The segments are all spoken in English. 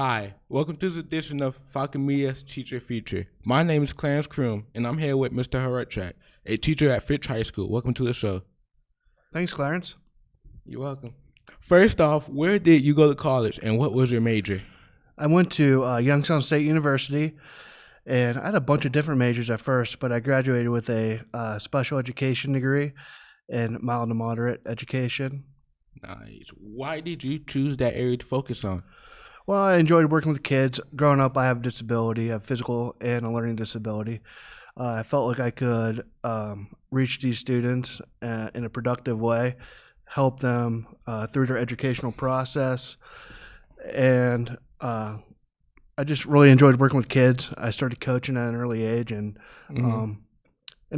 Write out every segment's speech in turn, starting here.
Hi, welcome to this edition of Falcon Media's Teacher Feature. My name is Clarence Kroom, and I'm here with Mr. Horacek, a teacher at Fitch High School. Welcome to the show. Thanks, Clarence. You're welcome. First off, where did you go to college, and what was your major? I went to Youngstown State University, and I had a bunch of different majors at first, but I graduated with a special education degree in mild to moderate education. Nice. Why did you choose that area to focus on? Well, I enjoyed working with kids. Growing up, I have a disability, I have physical and a learning disability. I felt like I could reach these students in a productive way, help them through their educational process, and I just really enjoyed working with kids. I started coaching at an early age, and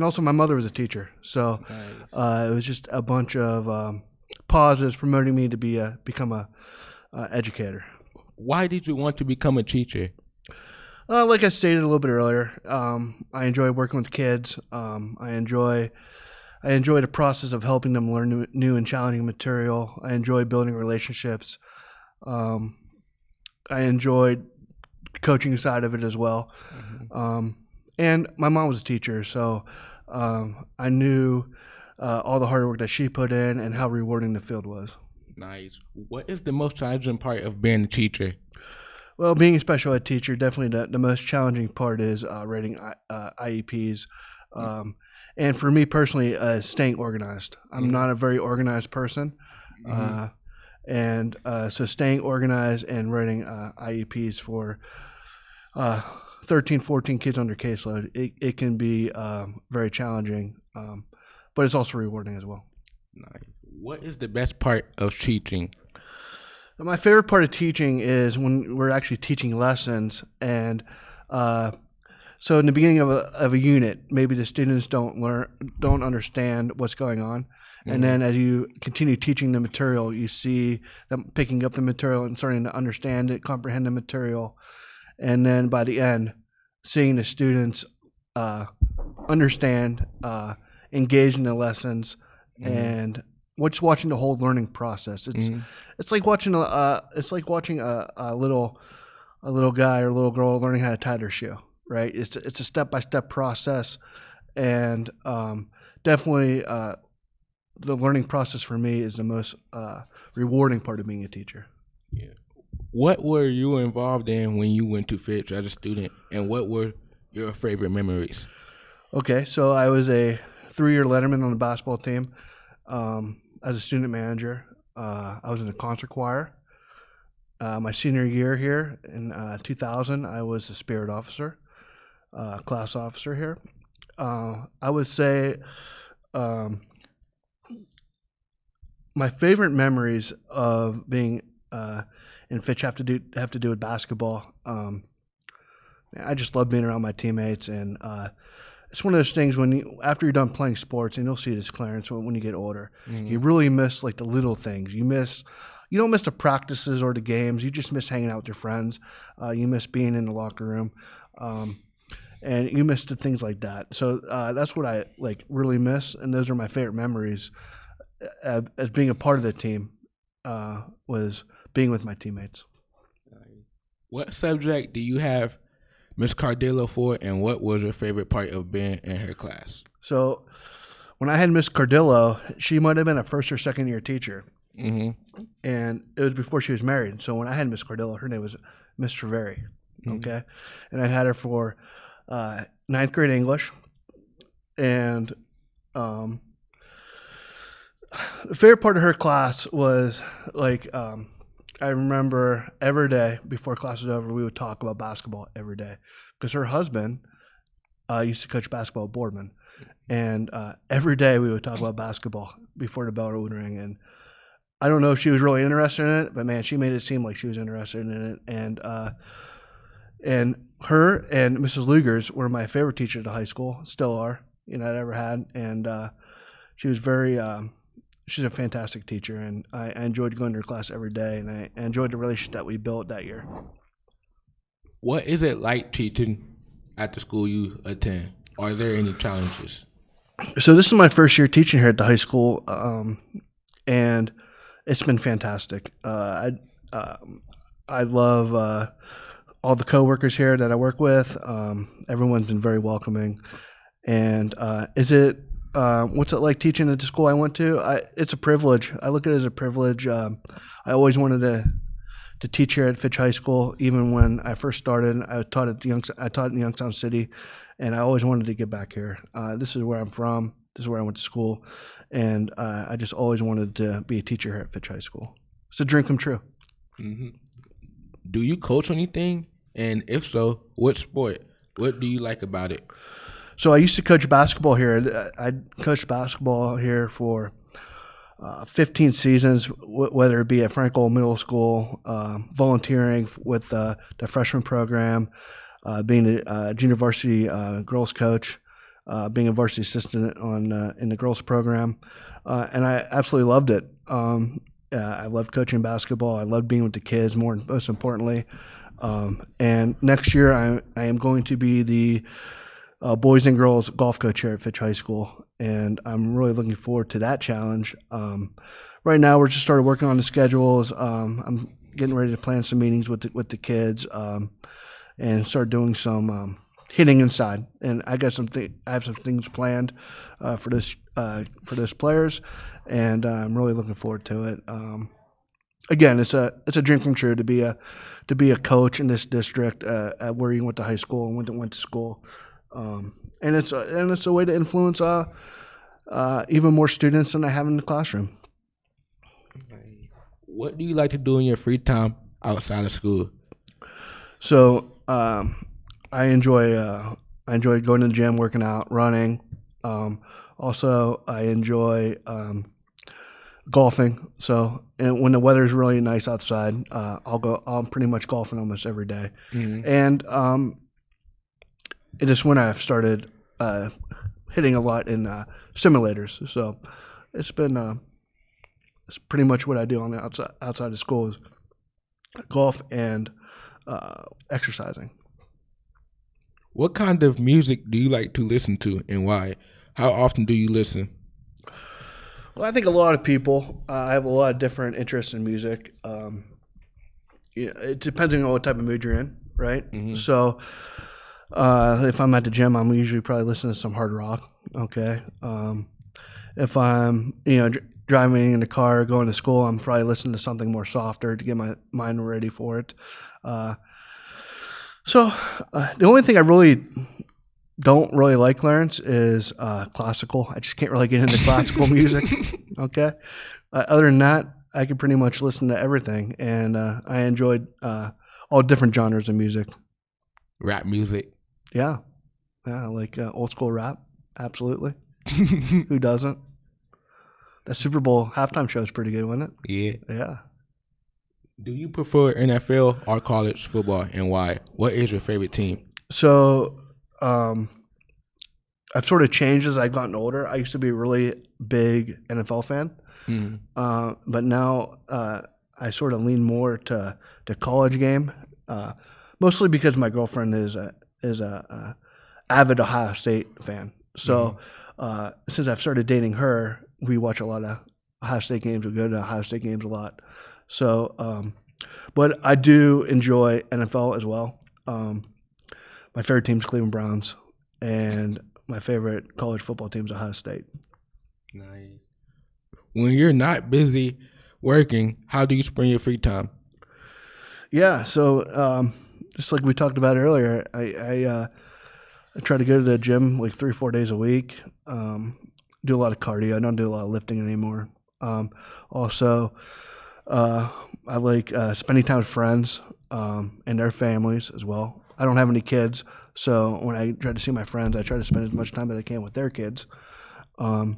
also my mother was a teacher, so it was just a bunch of positives promoting me to become a educator. Why did you want to become a teacher? Like I stated a little bit earlier, I enjoy working with kids. I enjoy the process of helping them learn new and challenging material. I enjoy building relationships. I enjoyed coaching side of it as well. And my mom was a teacher, so I knew all the hard work that she put in and how rewarding the field was. Nice. What is the most challenging part of being a teacher? Well, being a special ed teacher, definitely the most challenging part is writing IEPs. And for me personally, staying organized. I'm not a very organized person. So staying organized and writing IEPs for 13, 14 kids under caseload, it can be very challenging, but it's also rewarding as well. Nice. What is the best part of teaching? My favorite part of teaching is when we're actually teaching lessons, and so in the beginning of a unit, maybe the students don't understand what's going on, and then as you continue teaching the material, you see them picking up the material and starting to understand it, comprehend the material, and then by the end, seeing the students understand, engage in the lessons, and just watching the whole learning process. It's like watching a little guy or little girl learning how to tie their shoe, right? It's a step-by-step process, and definitely the learning process for me is the most rewarding part of being a teacher. Yeah. What were you involved in when you went to Fitch as a student, and what were your favorite memories? Okay, so I was a 3-year letterman on the basketball team. As a student manager, I was in the concert choir. My senior year here in 2000, I was a spirit officer, class officer here. I would say my favorite memories of being in Fitch have to do with basketball. I just love being around my teammates, and it's one of those things after you're done playing sports, and you'll see this, Clarence, when you get older, you really miss like the little things. You don't miss the practices or the games. You just miss hanging out with your friends. You miss being in the locker room, and you miss the things like that. So that's what I really miss, and those are my favorite memories as being a part of the team. Was being with my teammates. What subject do you have Miss Cardillo for, and what was your favorite part of being in her class? So when I had Miss Cardillo, she might have been a first or second year teacher. And it was before she was married. So when I had Miss Cardillo, her name was Miss Treveri. Okay. And I had her for 9th grade English. And the favorite part of her class was I remember every day before class was over, we would talk about basketball every day, because her husband used to coach basketball at Boardman, and every day we would talk about basketball before the bell would ring. And I don't know if she was really interested in it, but man, she made it seem like she was interested in it. And her and Mrs. Lugers were my favorite teachers at high school, still are, I'd ever had, and she was she's a fantastic teacher, and I enjoyed going to her class every day, and I enjoyed the relationship that we built that year. What is it like teaching at the school you attend? Are there any challenges? So this is my first year teaching here at the high school, and it's been fantastic. I love all the coworkers here that I work with. Everyone's been very welcoming. And what's it like teaching at the school I went to? It's a privilege. I look at it as a privilege. I always wanted to teach here at Fitch High School. Even when I first started, I taught in Youngstown City, and I always wanted to get back here. This is where I'm from. This is where I went to school, and I just always wanted to be a teacher here at Fitch High School. It's a dream come true. Mm-hmm. Do you coach anything? And if so, what sport? What do you like about it? So I used to coach basketball here. I coached basketball here for 15 seasons, whether it be at Frankel Middle School, volunteering with the freshman program, being a junior varsity girls coach, being a varsity assistant in the girls program, and I absolutely loved it. I loved coaching basketball. I loved being with the kids, most importantly. And next year, I am going to be the boys and girls golf coach here at Fitch High School, and I'm really looking forward to that challenge. Right now, we're just started working on the schedules. I'm getting ready to plan some meetings with the kids, and start doing some hitting inside. And I got I have some things planned for those players, and I'm really looking forward to it. Again, it's a dream come true to be a coach in this district where you went to high school and went to school. And it's a way to influence even more students than I have in the classroom. What do you like to do in your free time outside of school? So I enjoy going to the gym, working out, running. Also, I enjoy golfing. So, and when the weather's really nice outside, I'm pretty much golfing almost every day. Mm-hmm. And it is when I've started hitting a lot in simulators. So it's pretty much what I do on the outside of school is golf and exercising. What kind of music do you like to listen to, and why? How often do you listen? Well, I think a lot of people. I have a lot of different interests in music. It depending on what type of mood you're in, right? Mm-hmm. So if I'm at the gym, I'm usually probably listening to some hard rock. Okay. If I'm driving in the car going to school, I'm probably listening to something more softer to get my mind ready for it. So the only thing I really don't really like, Clarence, is classical. I just can't really get into classical music. Okay. Other than that, I can pretty much listen to everything, and I enjoyed all different genres of music. Rap music. Yeah, like old school rap. Absolutely. Who doesn't? That Super Bowl halftime show is pretty good, wasn't it? Yeah. Yeah. Do you prefer NFL or college football, and why? What is your favorite team? So, I've sort of changed as I've gotten older. I used to be a really big NFL fan, but now I sort of lean more to the college game, mostly because my girlfriend is a avid Ohio State fan. So since I've started dating her, we watch a lot of Ohio State games. We go to Ohio State games a lot. So, but I do enjoy NFL as well. My favorite team is Cleveland Browns, and my favorite college football team is Ohio State. Nice. When you're not busy working, how do you spend your free time? Yeah, so just like we talked about earlier, I try to go to the gym like 3-4 days a week. Do a lot of cardio. I don't do a lot of lifting anymore. Also, I like spending time with friends and their families as well. I don't have any kids, so when I try to see my friends, I try to spend as much time as I can with their kids. I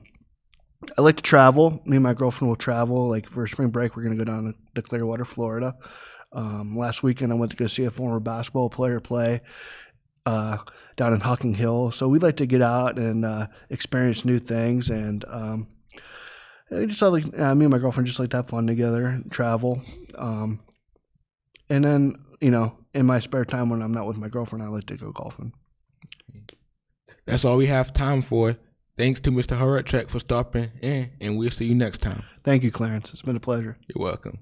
like to travel. Me and my girlfriend will travel. Like for spring break, we're going to go down to Clearwater, Florida. Last weekend, I went to go see a former basketball player play down in Hocking Hill. So we like to get out and experience new things, and just like me and my girlfriend just like to have fun together, and travel, and then in my spare time when I'm not with my girlfriend, I like to go golfing. That's all we have time for. Thanks to Mr. Horacek for stopping in, and we'll see you next time. Thank you, Clarence. It's been a pleasure. You're welcome.